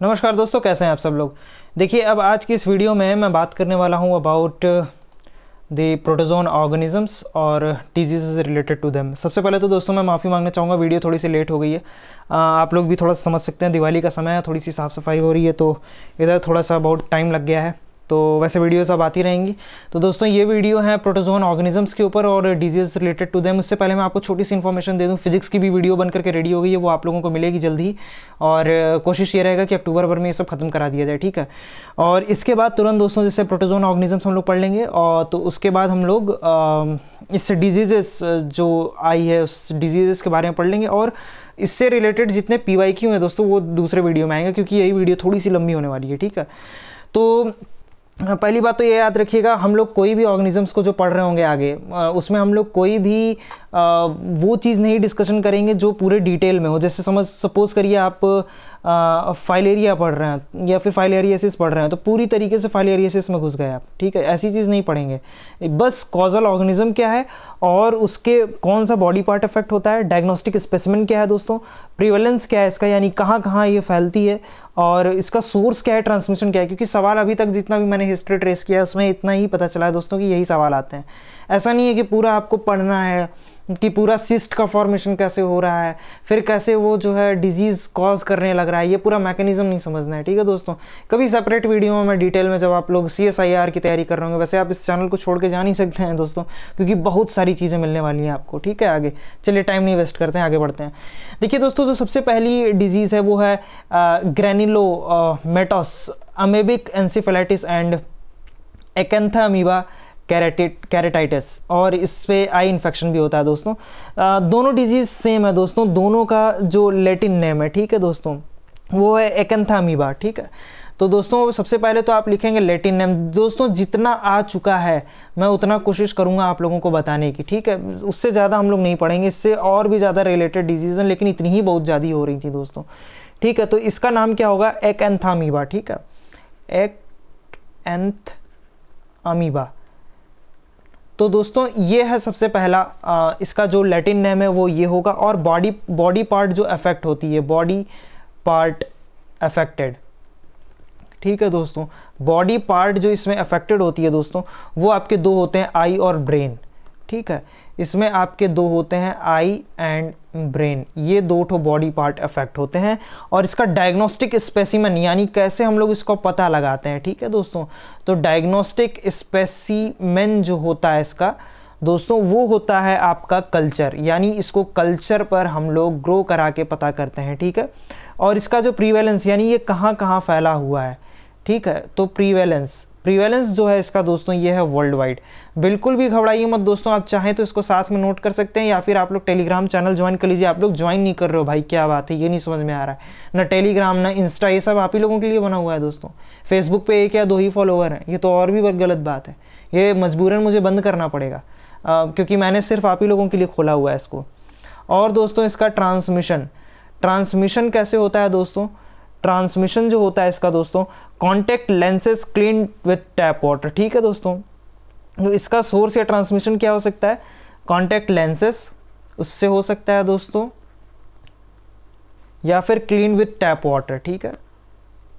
नमस्कार दोस्तों, कैसे हैं आप सब लोग। देखिए, अब आज की इस वीडियो में मैं बात करने वाला हूं अबाउट द प्रोटोजोन ऑर्गेनिजम्स और डिजीज़ रिलेटेड टू देम। सबसे पहले तो दोस्तों मैं माफ़ी मांगना चाहूँगा, वीडियो थोड़ी सी लेट हो गई है। आप लोग भी थोड़ा सा समझ सकते हैं, दिवाली का समय है, थोड़ी सी साफ़ सफाई हो रही है, तो इधर थोड़ा सा बहुत टाइम लग गया है। तो वैसे वीडियोस अब आती रहेंगी। तो दोस्तों ये वीडियो है प्रोटोजोन ऑर्गेनिजम्स के ऊपर और डिजीज़ रिलेटेड टू देम। उससे पहले मैं आपको छोटी सी इन्फॉर्मेशन दे दूं, फिजिक्स की भी वीडियो बन करके रेडी हो गई है, वो आप लोगों को मिलेगी जल्दी ही। और कोशिश ये रहेगा कि अक्टूबर भर में ये सब खत्म करा दिया जाए, ठीक है। और इसके बाद तुरंत दोस्तों जैसे प्रोटोजोन ऑर्गेनिजम्स हम लोग पढ़ लेंगे, और तो उसके बाद हम लोग इस डिजीज़ जो आई है उस डिजीज़ के बारे में पढ़ लेंगे, और इससे रिलेटेड जितने PYQ हैं दोस्तों वो दूसरे वीडियो में आएंगे, क्योंकि यही वीडियो थोड़ी सी लंबी होने वाली है, ठीक है। तो पहली बात तो ये याद रखिएगा, हम लोग कोई भी ऑर्गेनिजम्स को जो पढ़ रहे होंगे आगे, उसमें हम लोग कोई भी वो चीज़ नहीं डिस्कशन करेंगे जो पूरे डिटेल में हो। जैसे सपोज करिए आप फाइलेरिया पढ़ रहे हैं या फिर फाइलेरियासिस पढ़ रहे हैं, तो पूरी तरीके से फाइलेरियासिस में घुस गए आप, ठीक है। ऐसी चीज़ नहीं पढ़ेंगे। बस कॉजल ऑर्गेनिज्म क्या है और उसके कौन सा बॉडी पार्ट इफेक्ट होता है, डायग्नोस्टिक स्पेसिमेन क्या है दोस्तों, प्रिवेलेंस क्या है इसका, यानी कहाँ कहाँ ये फैलती है, और इसका सोर्स क्या है, ट्रांसमिशन क्या है। क्योंकि सवाल अभी तक जितना भी मैंने हिस्ट्री ट्रेस किया उसमें इतना ही पता चला है दोस्तों कि यही सवाल आते हैं। ऐसा नहीं है कि पूरा आपको पढ़ना है कि पूरा सिस्ट का फॉर्मेशन कैसे हो रहा है, फिर कैसे वो जो है डिजीज़ कॉज करने लग रहा है, ये पूरा मैकेनिज्म नहीं समझना है, ठीक है दोस्तों। कभी सेपरेट वीडियो में मैं डिटेल में, जब आप लोग CSIR की तैयारी कर रहे होंगे, वैसे आप इस चैनल को छोड़ के जा नहीं सकते हैं दोस्तों, क्योंकि बहुत सारी चीज़ें मिलने वाली हैं आपको, ठीक है। आगे चलिए, टाइम नहीं वेस्ट करते हैं, आगे बढ़ते हैं। देखिए दोस्तों, जो सबसे पहली डिजीज़ है वो है granulomatous amoebic encephalitis and acanthamoeba keratitis, और इस पे आई इन्फेक्शन भी होता है दोस्तों। दोनों डिजीज़ सेम है दोस्तों, दोनों का जो लैटिन नेम है, ठीक है दोस्तों, वो है एकेंथा अमीबा, ठीक है। तो दोस्तों सबसे पहले तो आप लिखेंगे लैटिन नेम। दोस्तों जितना आ चुका है मैं उतना कोशिश करूंगा आप लोगों को बताने की, ठीक है। उससे ज़्यादा हम लोग नहीं पढ़ेंगे, इससे और भी ज़्यादा रिलेटेड डिजीज़ हैं, लेकिन इतनी ही बहुत ज़्यादा हो रही थी दोस्तों, ठीक है। तो इसका नाम क्या होगा, एकेंथा अमीबा, ठीक है, एकेंथ अमीबा। तो दोस्तों ये है सबसे पहला, इसका जो लैटिन नेम है वो ये होगा। और बॉडी पार्ट जो अफेक्ट होती है, बॉडी पार्ट अफेक्टेड, ठीक है दोस्तों। बॉडी पार्ट जो इसमें अफेक्टेड होती है दोस्तों, वो आपके दो होते हैं, आई और ब्रेन, ठीक है। इसमें आपके दो होते हैं, आई एंड ब्रेन, ये दो ठो बॉडी पार्ट अफेक्ट होते हैं। और इसका डायग्नोस्टिक स्पेसिमेन, यानी कैसे हम लोग इसको पता लगाते हैं, ठीक है दोस्तों। तो डायग्नोस्टिक स्पेसिमेन जो होता है इसका दोस्तों, वो होता है आपका कल्चर, यानी इसको कल्चर पर हम लोग ग्रो करा के पता करते हैं, ठीक है। और इसका जो प्रीवेलेंस, यानी ये कहाँ कहाँ फैला हुआ है, ठीक है। तो प्रीवेलेंस जो है इसका दोस्तों, ये है वर्ल्ड वाइड। बिल्कुल भी घबराइए मत दोस्तों, आप चाहें तो इसको साथ में नोट कर सकते हैं, या फिर आप लोग टेलीग्राम चैनल ज्वाइन कर लीजिए। आप लोग ज्वाइन नहीं कर रहे हो भाई, क्या बात है, ये नहीं समझ में आ रहा है। ना टेलीग्राम ना इंस्टा, ये सब आप ही लोगों के लिए बना हुआ है दोस्तों। फेसबुक पे 1 या 2 ही फॉलोवर हैं, ये तो और भी गलत बात है। ये मजबूरन मुझे बंद करना पड़ेगा, क्योंकि मैंने सिर्फ आप ही लोगों के लिए खोला हुआ है इसको। और दोस्तों इसका ट्रांसमिशन कैसे होता है दोस्तों, ट्रांसमिशन जो होता है इसका दोस्तों, contact lenses clean with tap water, ठीक है दोस्तों। तो इसका सोर्स या ट्रांसमिशन क्या हो सकता है, कॉन्टेक्ट लेंसेज, उससे हो सकता है दोस्तों, या फिर क्लीन विथ टैप वाटर, ठीक है,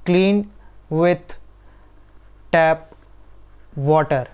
क्लीन विथ टैप वाटर।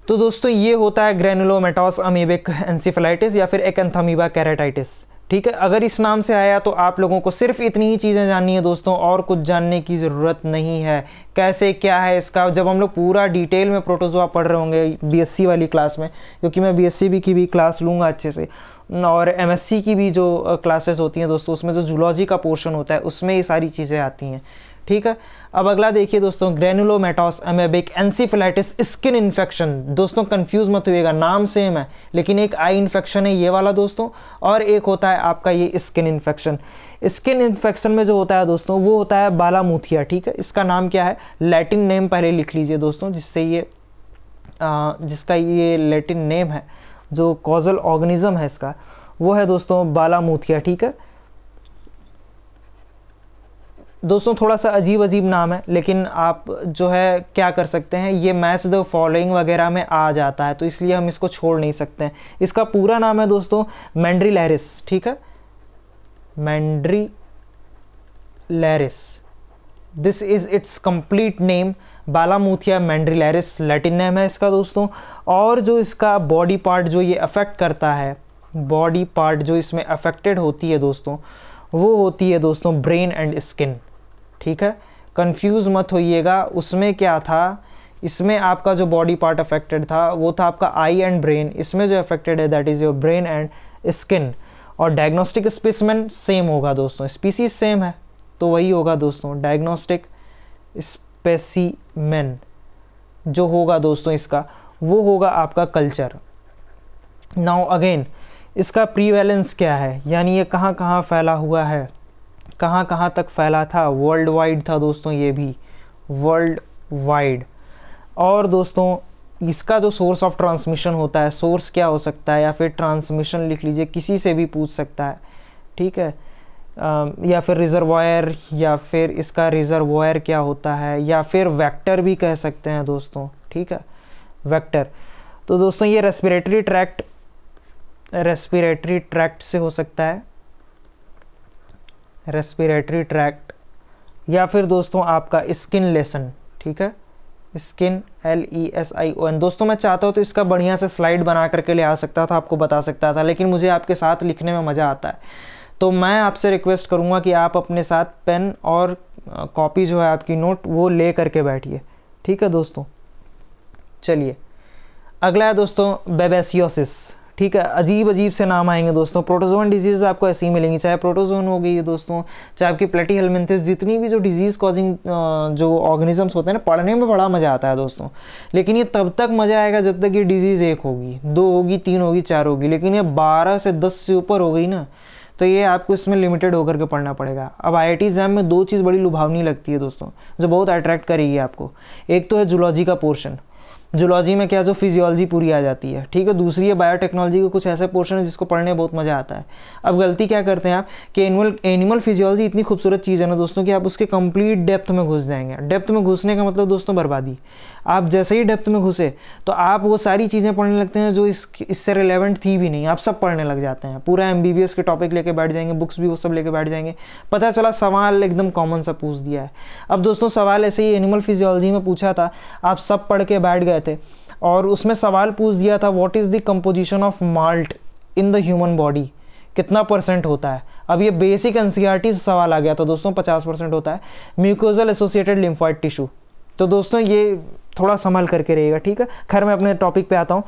तो दोस्तों ये होता है ग्रैनुलोमेटोस अमीबिक एंसेफेलाइटिस या फिर एकेंथा अमीबा कैरेटाइटिस, ठीक है। अगर इस नाम से आया तो आप लोगों को सिर्फ इतनी ही चीज़ें जाननी है दोस्तों, और कुछ जानने की ज़रूरत नहीं है। कैसे क्या है इसका, जब हम लोग पूरा डिटेल में प्रोटोजोआ पढ़ रहे होंगे BSc वाली क्लास में, क्योंकि मैं BSc की भी क्लास लूँगा अच्छे से, और MSc की भी जो क्लासेस होती हैं दोस्तों, उसमें जो जूलॉजी का पोर्शन होता है उसमें ये सारी चीज़ें आती हैं, ठीक है। अब अगला देखिए दोस्तों, ग्रैनुलोमेटोस अमेबिक एंसेफेलाइटिस स्किन इन्फेक्शन। दोस्तों कंफ्यूज मत होइएगा, नाम सेम है, लेकिन एक आई इन्फेक्शन है ये वाला दोस्तों, और एक होता है आपका ये स्किन इन्फेक्शन। स्किन इन्फेक्शन में जो होता है दोस्तों, वो होता है बालामुथिया, ठीक है। इसका नाम क्या है, लैटिन नेम पहले लिख लीजिए दोस्तों, जिससे ये जिसका ये लैटिन नेम है, जो कॉजल ऑर्गेनिज्म है इसका, वो है दोस्तों बालामुथिया, ठीक है दोस्तों। थोड़ा सा अजीब नाम है, लेकिन आप जो है क्या कर सकते हैं, ये मैच द फॉलोइंग वगैरह में आ जाता है, तो इसलिए हम इसको छोड़ नहीं सकते हैं। इसका पूरा नाम है दोस्तों मैंड्रिलैरिस, ठीक है, mandrillaris, mandrillaris, this is its complete name, balamuthia mandrillaris latin name है इसका दोस्तों। और जो इसका बॉडी पार्ट जो ये अफेक्ट करता है, बॉडी पार्ट जो इसमें अफेक्टेड होती है दोस्तों, वो होती है दोस्तों ब्रेन एंड स्किन। ठीक है, कंफ्यूज मत होइएगा, उसमें क्या था, इसमें आपका जो बॉडी पार्ट अफेक्टेड था वो था आपका आई एंड ब्रेन, इसमें जो अफेक्टेड है that is your brain and skin. और डायग्नोस्टिक स्पेसिमेन सेम होगा दोस्तों, स्पीसीज सेम है तो वही होगा दोस्तों, डायग्नोस्टिक स्पेसिमेन जो होगा दोस्तों इसका, वो होगा आपका कल्चर। नाउ अगेन इसका प्रीवैलेंस क्या है, यानी ये कहाँ कहाँ फैला हुआ है, कहाँ कहाँ तक फैला था, वर्ल्ड वाइड था दोस्तों, ये भी वर्ल्ड वाइड। और दोस्तों इसका जो सोर्स ऑफ ट्रांसमिशन होता है, सोर्स क्या हो सकता है, या फिर ट्रांसमिशन लिख लीजिए, किसी से भी पूछ सकता है। ठीक है, या फिर रिजर्वायर, या फिर इसका रिजर्वायर क्या होता है, या फिर वेक्टर भी कह सकते हैं दोस्तों। ठीक है, वेक्टर। तो दोस्तों ये रेस्पिरेटरी ट्रैक्ट से हो सकता है, रेस्पिरेटरी ट्रैक्ट, या फिर दोस्तों आपका स्किन लेसन। ठीक है, स्किन LESION। दोस्तों मैं चाहता हूँ तो इसका बढ़िया से स्लाइड बना करके ले आ सकता था, आपको बता सकता था, लेकिन मुझे आपके साथ लिखने में मज़ा आता है, तो मैं आपसे रिक्वेस्ट करूँगा कि आप अपने साथ पेन और कॉपी जो है आपकी नोट वो ले करके बैठिए। ठीक है दोस्तों, चलिए अगला है दोस्तों बेबेसियोसिस। ठीक है, अजीब अजीब से नाम आएंगे दोस्तों, प्रोटोजोन डिजीज़ आपको ऐसी ही मिलेंगी, चाहे प्रोटोजोन हो गई दोस्तों, चाहे आपकी प्लेटीहेलमिंथिस, जितनी भी जो डिजीज़ कॉजिंग जो ऑर्गेनिजम्स होते हैं ना, पढ़ने में बड़ा मज़ा आता है दोस्तों। लेकिन ये तब तक मज़ा आएगा जब तक ये डिजीज़ 1 होगी, 2 होगी, 3 होगी, 4 होगी, लेकिन ये 12 से 10 से ऊपर हो गई ना, तो ये आपको इसमें लिमिटेड होकर के पढ़ना पड़ेगा। अब IIT एग्जाम में 2 चीज़ बड़ी लुभावनी लगती है दोस्तों, जो बहुत अट्रैक्ट करेगी आपको। एक तो है जूलॉजी का पोर्शन, जूलॉजी में क्या जो फिजियोलॉजी पूरी आ जाती है। ठीक है, दूसरी है बायोटेक्नोलॉजी के कुछ ऐसे पोर्शन है जिसको पढ़ने में बहुत मज़ा आता है। अब गलती क्या करते हैं आप कि एनिमल फिजियोलॉजी इतनी खूबसूरत चीज़ है ना दोस्तों कि आप उसके कंप्लीट डेप्थ में घुस जाएंगे। डेप्थ में घुसने का मतलब दोस्तों बर्बादी। आप जैसे ही डेप्थ में घुसे तो आप वो सारी चीज़ें पढ़ने लगते हैं जो इससे रिलेवेंट थी भी नहीं, आप सब पढ़ने लग जाते हैं। पूरा MBBS के टॉपिक लेके बैठ जाएंगे, बुक्स भी वो सब लेके बैठ जाएंगे, पता चला सवाल एकदम कॉमन सा पूछ दिया है। अब दोस्तों सवाल ऐसे ही एनिमल फिजियोलॉजी में पूछा था, आप सब पढ़ के बैठ गए थे और उसमें सवाल पूछ दिया था what is the composition of malt in the human body, कितना % होता है। अब ये बेसिक NCERT से सवाल आ गया था दोस्तों, 50% होता है। म्यूकोजल एसोसिएटेड लिम्फोइड टिश्यू, तो दोस्तों ये थोड़ा संभल करके रहिएगा। ठीक है, खैर मैं अपने टॉपिक पे आता हूँ।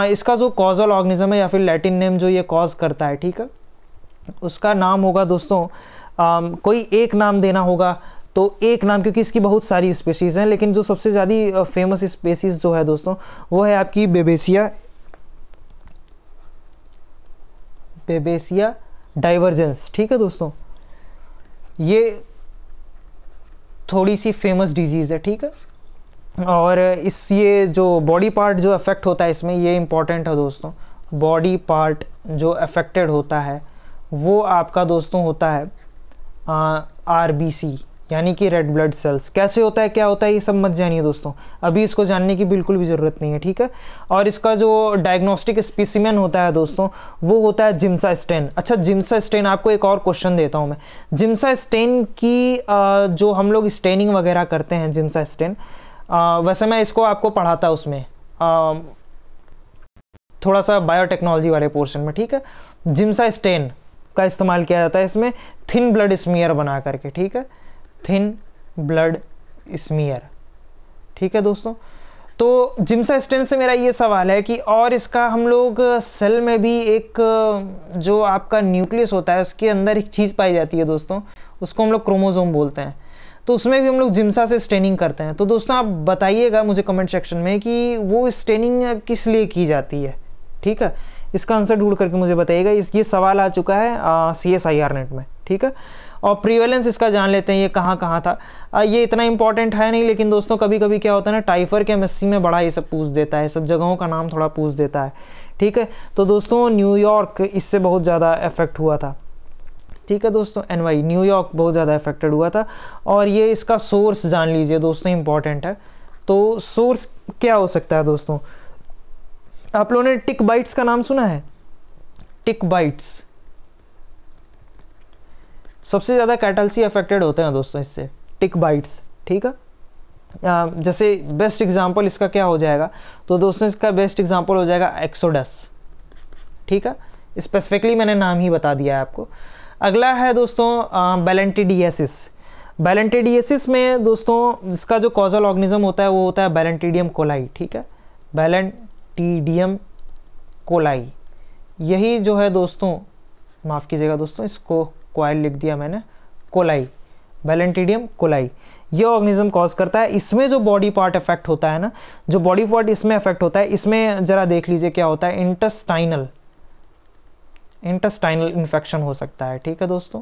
इसका जो कॉजल ऑर्गेनिज्म है या फिर लैटिन नेम जो ये कॉज करता है, ठीक है, उसका नाम होगा दोस्तों, कोई एक नाम देना होगा तो एक नाम, क्योंकि इसकी बहुत सारी स्पेसीज़ हैं, लेकिन जो सबसे ज़्यादा फेमस स्पेसीज़ जो है दोस्तों वो है आपकी बेबेसिया डाइवर्जेंस। ठीक है दोस्तों, ये थोड़ी सी फेमस डिजीज़ है। ठीक है, और ये जो बॉडी पार्ट जो अफेक्ट होता है इसमें, ये इंपॉर्टेंट है दोस्तों, बॉडी पार्ट जो अफेक्टेड होता है वो आपका दोस्तों होता है RBC, यानी कि रेड ब्लड सेल्स। कैसे होता है, क्या होता है, ये सब मत जानिए दोस्तों, अभी इसको जानने की बिल्कुल भी ज़रूरत नहीं है। ठीक है, और इसका जो डायग्नोस्टिक स्पेसिमेन होता है दोस्तों वो होता है जिम्सा स्टेन। अच्छा, जिम्सा स्टेन, आपको एक और क्वेश्चन देता हूँ मैं। जिम्सा स्टेन की जो हम लोग स्टेनिंग वगैरह करते हैं, जिम्सा स्टेन, वैसे मैं इसको आपको पढ़ाता उसमें थोड़ा सा बायोटेक्नोलॉजी वाले पोर्शन में। ठीक है, जिम्सा स्टेन का इस्तेमाल किया जाता है इसमें थिन ब्लड स्मीयर बना करके। ठीक है, थिन ब्लड स्मीयर। ठीक है दोस्तों, तो जिम्सा स्टेन से मेरा ये सवाल है कि और इसका हम लोग सेल में भी एक जो आपका न्यूक्लियस होता है उसके अंदर एक चीज़ पाई जाती है दोस्तों, उसको हम लोग क्रोमोसोम बोलते हैं, तो उसमें भी हम लोग जिम्सा से स्टेनिंग करते हैं। तो दोस्तों आप बताइएगा मुझे कमेंट सेक्शन में कि वो स्टेनिंग किस लिए की जाती है। ठीक है, इसका आंसर ढूंढ करके मुझे बताइएगा। ये सवाल आ चुका है CSIR नेट में। ठीक है, और प्रीवेलेंस इसका जान लेते हैं, ये कहाँ कहाँ था। ये इतना इंपॉर्टेंट है नहीं, लेकिन दोस्तों कभी कभी क्या होता है ना, टाइफर के MSc में बड़ा ये सब पूछ देता है, सब जगहों का नाम थोड़ा पूछ देता है। ठीक है, तो दोस्तों न्यूयॉर्क इससे बहुत ज़्यादा इफेक्ट हुआ था। ठीक है दोस्तों, NY न्यूयॉर्क बहुत ज़्यादा इफेक्टेड हुआ था। और ये इसका सोर्स जान लीजिए दोस्तों, इंपॉर्टेंट है। तो सोर्स क्या हो सकता है दोस्तों, आप लोगों ने टिक बाइट्स का नाम सुना है? टिक बाइट्स, सबसे ज़्यादा कैटल सी अफेक्टेड होते हैं दोस्तों इससे, टिक बाइट्स, ठीक है। जैसे बेस्ट एग्जांपल इसका क्या हो जाएगा, तो दोस्तों इसका बेस्ट एग्जांपल हो जाएगा एक्सोडस, ठीक है। स्पेसिफिकली मैंने नाम ही बता दिया है आपको। अगला है दोस्तों बैलेंटिडियासिस। बैलेंटिडियासिस में दोस्तों इसका जो कॉजल ऑर्गेनिज्म होता है वो होता है बैलेंटिडियम कोलाई, ठीक है, बैलेंटिडियम कोलाई। यही जो है दोस्तों, माफ़ कीजिएगा दोस्तों, इसको कोयल लिख दिया मैंने, कोलाई, बैलेंटिडियम कोलाई, ये ऑर्गेनिज्म कॉज करता है। इसमें जो बॉडी पार्ट इफेक्ट होता है ना, जो बॉडी पार्ट इसमें इफेक्ट होता है, इसमें ज़रा देख लीजिए क्या होता है, इंटेस्टाइनल इन्फेक्शन हो सकता है, ठीक है दोस्तों।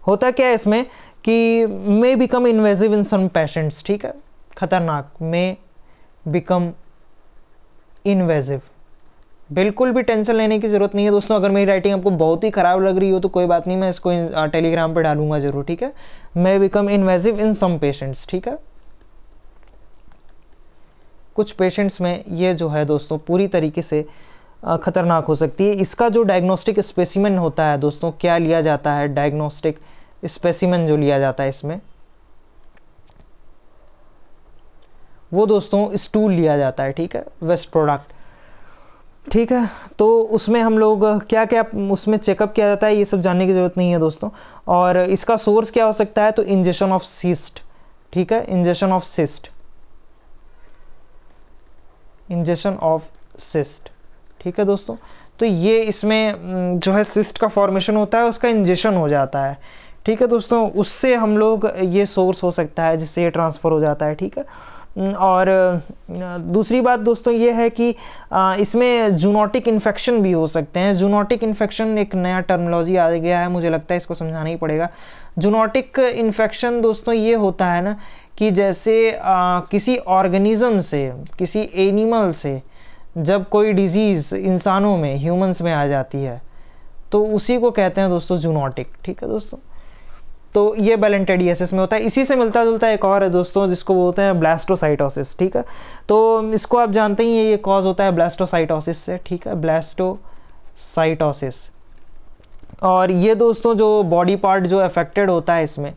होता क्या है इसमें कि मे बिकम इन्वेजिव इन सम पेशेंट्स, ठीक है, खतरनाक, मे बिकम इन्वेजिव। बिल्कुल भी टेंशन लेने की ज़रूरत नहीं है दोस्तों। अगर मेरी राइटिंग आपको बहुत ही ख़राब लग रही हो तो कोई बात नहीं, मैं इसको टेलीग्राम पे डालूंगा ज़रूर, ठीक है। मे बिकम इन्वेजिव इन सम पेशेंट्स, ठीक है। कुछ पेशेंट्स में ये जो है दोस्तों पूरी तरीके से ख़तरनाक हो सकती है। इसका जो डायग्नोस्टिक स्पेसिमेन होता है दोस्तों, क्या लिया जाता है, डायग्नोस्टिक स्पेसिमेन जो लिया जाता है इसमें, वो दोस्तों स्टूल लिया जाता है, ठीक है, वेस्ट प्रोडक्ट, ठीक है। तो उसमें हम लोग क्या क्या उसमें चेकअप किया जाता है, ये सब जानने की ज़रूरत नहीं है दोस्तों। और इसका सोर्स क्या हो सकता है, तो इंजेक्शन ऑफ सिस्ट, ठीक है, injection of cyst, injection of cyst, ठीक है दोस्तों। तो ये इसमें जो है सिस्ट का फॉर्मेशन होता है, उसका इंजेक्शन हो जाता है, ठीक है दोस्तों। उससे हम लोग ये सोर्स हो सकता है जिससे ये ट्रांसफ़र हो जाता है, ठीक है। और दूसरी बात दोस्तों ये है कि इसमें जूनोटिक इन्फेक्शन भी हो सकते हैं। जूनोटिक इन्फेक्शन एक नया टर्मिनोलॉजी आ गया है, मुझे लगता है इसको समझाना ही पड़ेगा। जूनोटिक इन्फेक्शन दोस्तों ये होता है ना कि जैसे किसी ऑर्गेनिज्म से, किसी एनिमल से जब कोई डिजीज़ इंसानों में, ह्यूमंस में आ जाती है तो उसी को कहते हैं दोस्तों जूनोटिक, ठीक है दोस्तों। तो ये बैलेंटिडियासिस में होता है। इसी से मिलता जुलता एक और है दोस्तों जिसको बोलते हैं ब्लास्टोसाइटोसिस, ठीक है। तो इसको आप जानते ही हैं, ये कॉज होता है ब्लास्टोसाइटोसिस से, ठीक है, ब्लास्टोसाइटोसिस। और ये दोस्तों जो बॉडी पार्ट जो अफेक्टेड होता है, इसमें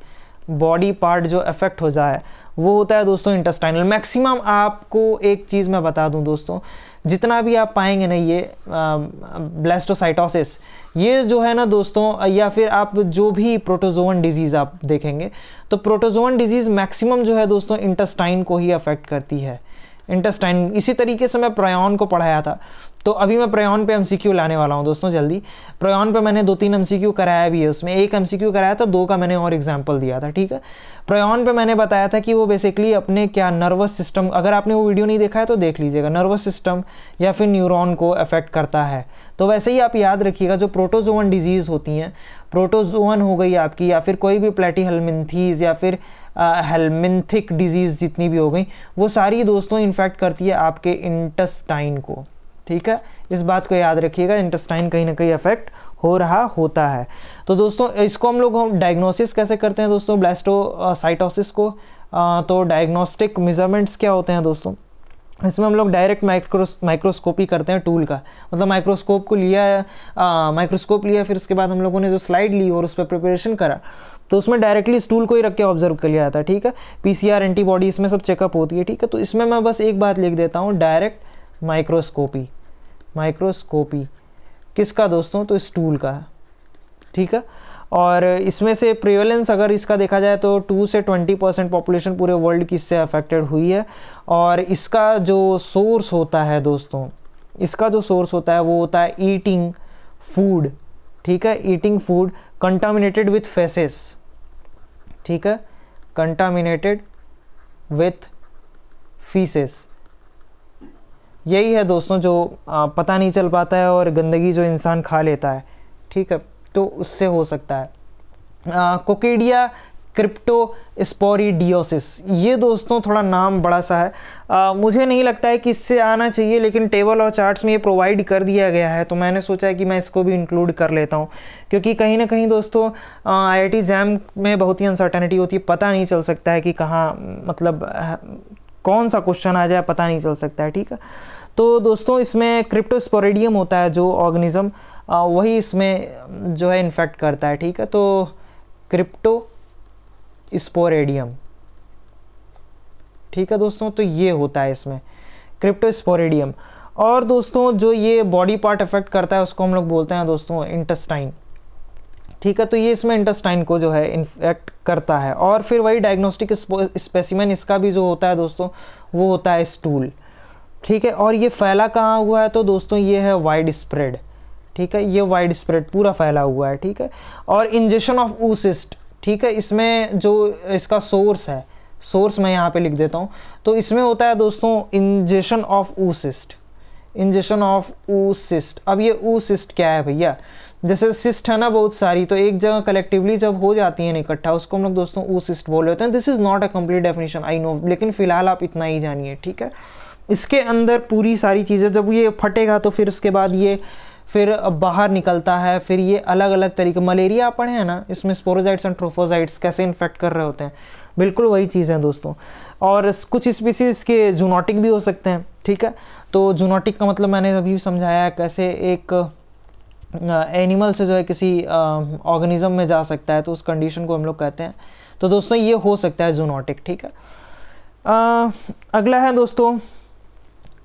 बॉडी पार्ट जो अफेक्ट हो जाए वो होता है दोस्तों इंटेस्टाइनल। मैक्सिमम आपको एक चीज़ मैं बता दूं दोस्तों, जितना भी आप पाएंगे ना ये ब्लास्टोसाइटोसिस, ये जो है ना दोस्तों, या फिर आप जो भी प्रोटोजोवन डिजीज़ आप देखेंगे तो प्रोटोजोवन डिजीज़ मैक्सिमम जो है दोस्तों इंटेस्टाइन को ही अफेक्ट करती है, इंटेस्टाइन। इसी तरीके से मैं प्रायन को पढ़ाया था, तो अभी मैं प्रायन पे एमसीक्यू लाने वाला हूँ दोस्तों जल्दी। प्रायन पे मैंने 2-3 एमसीक्यू कराया भी है, उसमें एक एमसीक्यू कराया था, 2 का मैंने और एग्जाम्पल दिया था, ठीक है। प्रायन पे मैंने बताया था कि वो बेसिकली अपने क्या नर्वस सिस्टम, अगर आपने वो वीडियो नहीं देखा है तो देख लीजिएगा, नर्वस सिस्टम या फिर न्यूरॉन को अफेक्ट करता है। तो वैसे ही आप याद रखिएगा, जो प्रोटोजोवन डिजीज़ होती हैं, प्रोटोजोवन हो गई आपकी, या फिर कोई भी प्लेटीहेल्मिन्थीज़ या फिर हेल्मिन्थिक डिजीज़ जितनी भी हो गई, वो सारी दोस्तों इन्फेक्ट करती है आपके इंटेस्टाइन को, ठीक है। इस बात को याद रखिएगा, इंटेस्टाइन कहीं ना कहीं अफेक्ट हो रहा होता है। तो दोस्तों इसको हम लोग डायग्नोसिस कैसे करते हैं दोस्तों ब्लास्टोसाइटोसिस को, तो डायग्नोस्टिक मेजरमेंट्स क्या होते हैं दोस्तों, इसमें हम लोग डायरेक्ट माइक्रोस्कोपी करते हैं टूल का, मतलब माइक्रोस्कोप को लिया, माइक्रोस्कोप लिया, फिर उसके बाद हम लोगों ने जो स्लाइड ली और उस पर प्रिपरेशन करा, तो उसमें डायरेक्टली इस टूल को ही रख के ऑब्जर्व कर लिया जाता है, ठीक है। पीसीआर, एंटीबॉडी, इसमें सब चेकअप होती है, ठीक है। तो इसमें मैं बस एक बात लिख देता हूँ, डायरेक्ट माइक्रोस्कोपी, माइक्रोस्कोपी किसका दोस्तों, तो इस टूल का, ठीक है। और इसमें से प्रिवेलेंस अगर इसका देखा जाए तो 2 से 20% पॉपुलेशन पूरे वर्ल्ड की इससे अफेक्टेड हुई है। और इसका जो सोर्स होता है दोस्तों, इसका जो सोर्स होता है वो होता है ईटिंग फूड, ठीक है, eating food contaminated with faces, ठीक है, कंटामिनेटेड विथ फीसेस। यही है दोस्तों जो पता नहीं चल पाता है और गंदगी जो इंसान खा लेता है, ठीक है, तो उससे हो सकता है। कोकिडिया क्रिप्टोस्पोरिडियोसिस, ये दोस्तों थोड़ा नाम बड़ा सा है, मुझे नहीं लगता है कि इससे आना चाहिए, लेकिन टेबल और चार्ट्स में ये प्रोवाइड कर दिया गया है, तो मैंने सोचा है कि मैं इसको भी इंक्लूड कर लेता हूँ, क्योंकि कहीं ना कहीं दोस्तों IIT जैम में बहुत ही अनसर्टेनिटी होती है, पता नहीं चल सकता है कि कहाँ, मतलब कौन सा क्वेश्चन आ जाए पता नहीं चल सकता है, ठीक है। तो दोस्तों इसमें क्रिप्टोस्पोरिडियम होता है जो ऑर्गेनिज्म, वही इसमें जो है इन्फेक्ट करता है, ठीक है। तो क्रिप्टोस्पोरेडियम, ठीक है दोस्तों, तो ये होता है इसमें क्रिप्टोस्पोरेडियम। और दोस्तों जो ये बॉडी पार्ट अफेक्ट करता है उसको हम लोग बोलते हैं दोस्तों इंटेस्टाइन, ठीक है। तो ये इसमें इंटेस्टाइन को जो है इन्फेक्ट करता है। और फिर वही डायग्नोस्टिक स्पेसिमेन इसका भी जो होता है दोस्तों वो होता है स्टूल, ठीक है। और ये फैला कहाँ हुआ है, तो दोस्तों ये है वाइड स्प्रेड, ठीक है, ये वाइड स्प्रेड पूरा फैला हुआ है, ठीक है। और इंजेक्शन ऑफ oocyst, ठीक है, इसमें जो इसका सोर्स है, सोर्स मैं यहाँ पे लिख देता हूँ, तो इसमें होता है दोस्तों injection of oocyst, injection of oocyst। अब ये oocyst क्या है भैया, जैसे सिस्ट है ना बहुत सारी, तो एक जगह कलेक्टिवली जब हो जाती है इकट्ठा, उसको हम लोग दोस्तों oocyst बोल रहे हैं। This is not a complete definition, I know, लेकिन फिलहाल आप इतना ही जानिए, ठीक है। इसके अंदर पूरी सारी चीज़ें, जब ये फटेगा तो फिर उसके बाद ये फिर बाहर निकलता है, फिर ये अलग अलग तरीके, मलेरिया पढ़े हैं ना, इसमें स्पोरोजाइट्स एंड ट्रोफोजाइट्स कैसे इन्फेक्ट कर रहे होते हैं, बिल्कुल वही चीज़ है दोस्तों। और कुछ स्पीसीज के जूनोटिक भी हो सकते हैं, ठीक है। तो जूनोटिक का मतलब मैंने अभी समझाया, कैसे एक एनिमल से जो है किसी ऑर्गेनिज्म में जा सकता है, तो उस कंडीशन को हम लोग कहते हैं। तो दोस्तों ये हो सकता है जूनोटिक, ठीक है। अगला है दोस्तों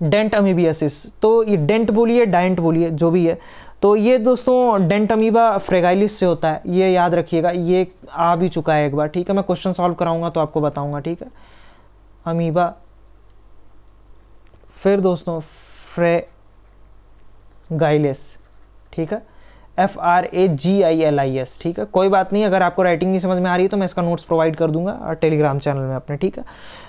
डेंट अमीबियासिस। तो ये डेंट बोलिए डायंट बोलिए जो भी है, तो ये दोस्तों डेंट अमीबा फ्रेगाइलिस से होता है, ये याद रखिएगा, ये आ भी चुका है एक बार, ठीक है। मैं क्वेश्चन सॉल्व कराऊंगा तो आपको बताऊंगा, ठीक है। अमीबा, फिर दोस्तों फ्रेगाइलिस, ठीक है, FRAGILIS, ठीक है। कोई बात नहीं, अगर आपको राइटिंग नहीं समझ में आ रही है तो मैं इसका नोट्स प्रोवाइड कर दूंगा टेलीग्राम चैनल में अपने, ठीक है।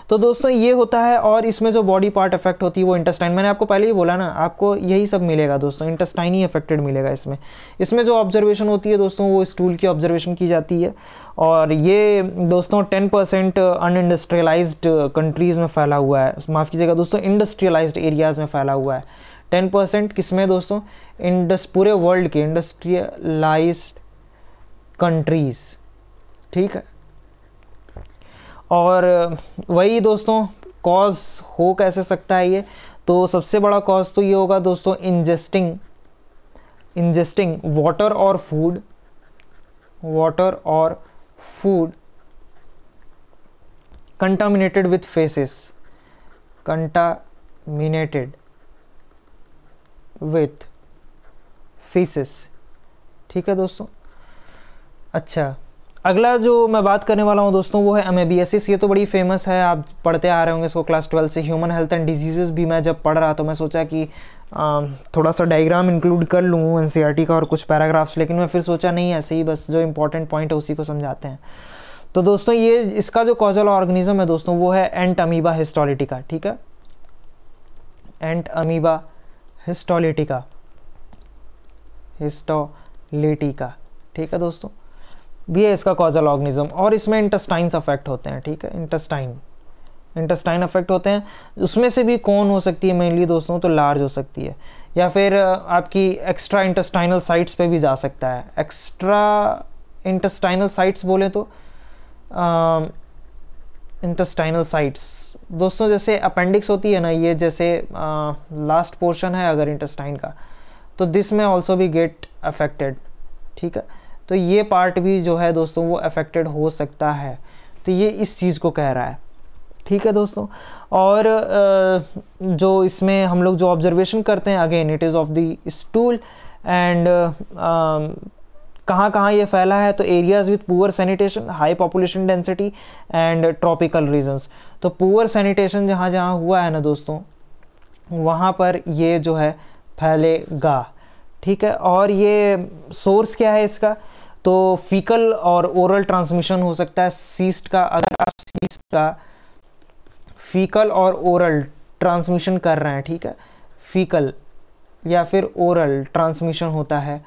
तो दोस्तों ये होता है। और इसमें जो बॉडी पार्ट अफेक्ट होती है वो इंटेस्टाइन, मैंने आपको पहले ही बोला ना, आपको यही सब मिलेगा दोस्तों, इंटेस्टाइन ही अफेक्टेड मिलेगा इसमें। इसमें जो ऑब्जर्वेशन होती है दोस्तों वो स्टूल की ऑब्जर्वेशन की जाती है। और ये दोस्तों 10% अनइंडस्ट्रियलाइज्ड कंट्रीज़ में फैला हुआ है, माफ़ कीजिएगा दोस्तों, इंडस्ट्रियलाइज्ड एरियाज़ में फैला हुआ है। 10% किसमें दोस्तों, पूरे वर्ल्ड के इंडस्ट्रियलाइज्ड कंट्रीज, ठीक है। और वही दोस्तों कॉज हो कैसे सकता है ये, तो सबसे बड़ा कॉज तो ये होगा दोस्तों इंजेस्टिंग वाटर और food contaminated with faces, contaminated with faeces, ठीक है दोस्तों। अच्छा, अगला जो मैं बात करने वाला हूँ दोस्तों वो है अमेबियासिस। ये तो बड़ी फेमस है, आप पढ़ते आ रहे होंगे इसको क्लास 12 से। ह्यूमन हेल्थ एंड डिजीजेस भी मैं जब पढ़ रहा तो मैं सोचा कि थोड़ा सा डायग्राम इंक्लूड कर लूँ एनसीईआरटी का और कुछ पैराग्राफ्स, लेकिन मैं फिर सोचा नहीं, ऐसे ही बस जो इंपॉर्टेंट पॉइंट है उसी को समझाते हैं। तो दोस्तों ये इसका जो कॉजल ऑर्गेनिज्म है दोस्तों वो है एंट अमीबा हिस्टोलिटिका, ठीक है, एंट अमीबा हिस्टोलिटिका, ठीक है दोस्तों, भी है इसका कॉजल ऑर्गेनिज्म। और इसमें इंटेस्टाइन्स अफेक्ट होते हैं, ठीक है, इंटेस्टाइन अफेक्ट होते हैं। उसमें से भी कौन हो सकती है मेनली दोस्तों, तो लार्ज हो सकती है, या फिर आपकी एक्स्ट्रा इंटेस्टाइनल साइट्स पे भी जा सकता है। एक्स्ट्रा इंटेस्टाइनल साइट्स बोले तो इंटेस्टाइनल साइट्स दोस्तों जैसे अपेंडिक्स होती है ना, ये जैसे लास्ट पोर्शन है अगर इंटेस्टाइन का, तो दिस में ऑल्सो भी गेट अफेक्टेड, ठीक है। तो ये पार्ट भी जो है दोस्तों वो अफेक्टेड हो सकता है, तो ये इस चीज़ को कह रहा है, ठीक है दोस्तों। और जो इसमें हम लोग जो ऑब्जर्वेशन करते हैं, again it is of the stool and कहाँ ये फैला है, तो areas with poor sanitation, high population density and tropical regions. तो पुअर सैनिटेशन जहाँ हुआ है ना दोस्तों, वहाँ पर ये जो है फैलेगा, ठीक है। और ये सोर्स क्या है इसका, तो फीकल और ओरल ट्रांसमिशन हो सकता है सीस्ट का। अगर आप सीस्ट का फीकल और ओरल ट्रांसमिशन कर रहे हैं, ठीक है, फीकल या फिर ओरल ट्रांसमिशन होता है,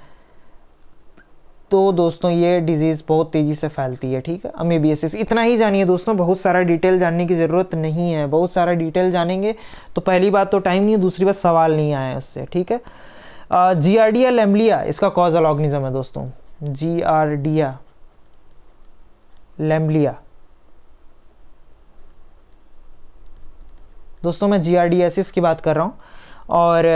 तो दोस्तों ये डिजीज़ बहुत तेज़ी से फैलती है, ठीक है, अमीबियासिस। इतना ही जानिए दोस्तों, बहुत सारा डिटेल जानने की ज़रूरत नहीं है। बहुत सारा डिटेल जानेंगे तो पहली बात तो टाइम नहीं, दूसरी बात सवाल नहीं आया उससे, ठीक है। जियार्डिया लैम्बलिया इसका कॉजल ऑर्गेनिज्म है दोस्तों, जियार्डिया लैम्बलिया। दोस्तों मैं जियार्डियासिस की बात कर रहा हूँ। और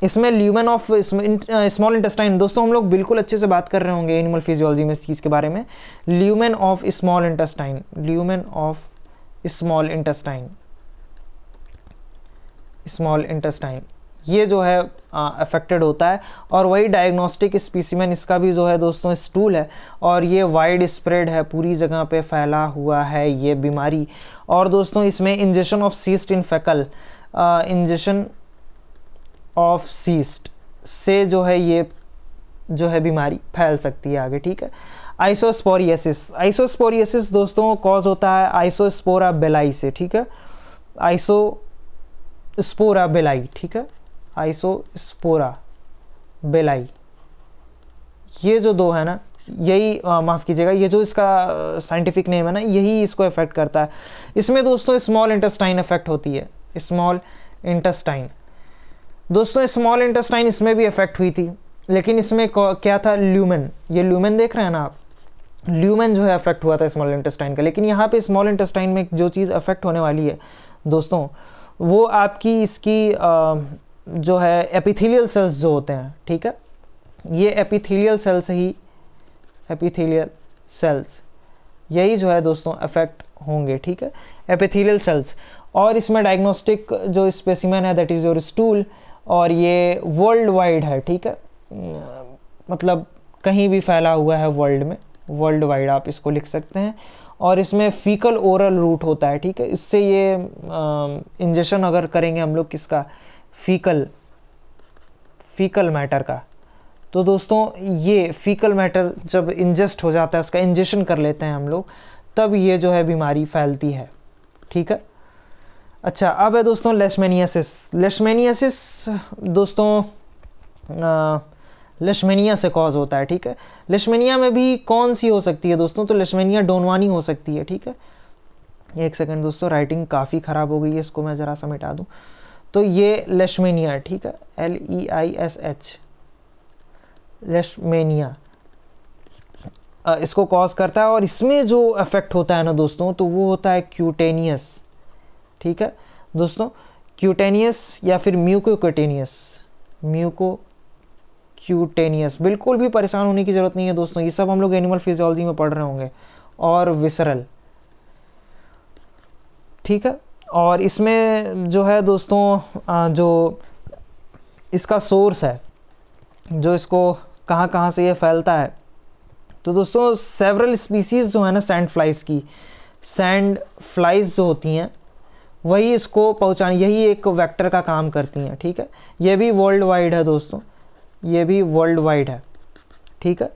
इसमें ल्यूमेन ऑफ स्मॉल इंटेस्टाइन, दोस्तों हम लोग बिल्कुल अच्छे से बात कर रहे होंगे एनिमल फिजियोलॉजी में इस चीज़ के बारे में। Lumen of small intestine, lumen of small intestine, small intestine ये जो है अफेक्टेड होता है। और वही डायग्नोस्टिक स्पेसिमेन, इसका भी जो है दोस्तों स्टूल है और ये वाइड स्प्रेड है, पूरी जगह पे फैला हुआ है ये बीमारी। और दोस्तों इसमें injection of cyst in faecal, injection of cyst से जो है ये जो है बीमारी फैल सकती है आगे, ठीक है। आइसोस्पोरियासिस, आइसोस्पोरियासिस दोस्तों कॉज होता है आइसोस्पोरा बेलाई से, ठीक है, आइसोस्पोरा बेलाई, ठीक है, आइसोस्पोरा बेलाई, ये जो दो है ना, यही माफ़ कीजिएगा, ये जो इसका साइंटिफिक नेम है ना, यही इसको अफेक्ट करता है। इसमें दोस्तों स्मॉल इंटेस्टाइन अफेक्ट होती है, स्मॉल इंटेस्टाइन। दोस्तों स्मॉल इंटेस्टाइन इसमें भी अफेक्ट हुई थी, लेकिन इसमें क्या था, ल्यूमेन, ये ल्यूमेन देख रहे हैं ना आप, ल्यूमेन जो है अफेक्ट हुआ था स्मॉल इंटेस्टाइन का। लेकिन यहाँ पे स्मॉल इंटेस्टाइन में जो चीज़ अफेक्ट होने वाली है दोस्तों, वो आपकी इसकी जो है एपिथेलियल सेल्स जो होते हैं, ठीक है, ये एपिथेलियल सेल्स ही, एपिथेलियल सेल्स यही जो है दोस्तों अफेक्ट होंगे, ठीक है, एपिथेलियल सेल्स। और इसमें डायग्नोस्टिक जो स्पेसिमेन है दैट इज़ योर स्टूल, और ये वर्ल्ड वाइड है, ठीक है, मतलब कहीं भी फैला हुआ है वर्ल्ड में, वर्ल्ड वाइड आप इसको लिख सकते हैं। और इसमें फीकल ओरल रूट होता है, ठीक है, इससे ये इंजेक्शन अगर करेंगे हम लोग किसका, फीकल मैटर का, तो दोस्तों ये फीकल मैटर जब इंजेस्ट हो जाता है, उसका इंजेक्शन कर लेते हैं हम लोग, तब ये जो है बीमारी फैलती है, ठीक है। अच्छा, अब है दोस्तों लेशमेनियासिस। लेशमेनियासिस दोस्तों लेशमेनिया से कॉज होता है, ठीक है। लेशमेनिया में भी कौन सी हो सकती है दोस्तों, तो लेशमेनिया डोनवानी हो सकती है, ठीक है। एक सेकंड दोस्तों, राइटिंग काफ़ी ख़राब हो गई है, इसको मैं ज़रा सा मिटा दूँ। तो ये लेशमेनिया, ठीक है, LEISH, लेशमेनिया इसको कॉज करता है। और इसमें जो अफेक्ट होता है ना दोस्तों, तो वो होता है क्यूटेनियस, ठीक है दोस्तों, क्यूटेनियस या फिर म्यूकोक्यूटेनियस, म्यूकोक्यूटेनियस। बिल्कुल भी परेशान होने की ज़रूरत नहीं है दोस्तों, ये सब हम लोग एनिमल फिजियोलॉजी में पढ़ रहे होंगे। और विसरल, ठीक है। और इसमें जो है दोस्तों जो इसका सोर्स है, जो इसको कहाँ कहाँ से ये फैलता है, तो दोस्तों सेवरल स्पीसीज़ जो है ना सैंड फ्लाइज की, सैंड फ्लाइज जो होती हैं वही इसको पहुँचाने, यही एक वेक्टर का काम करती हैं, ठीक है। ये भी वर्ल्ड वाइड है दोस्तों, ये भी वर्ल्ड वाइड है, ठीक है।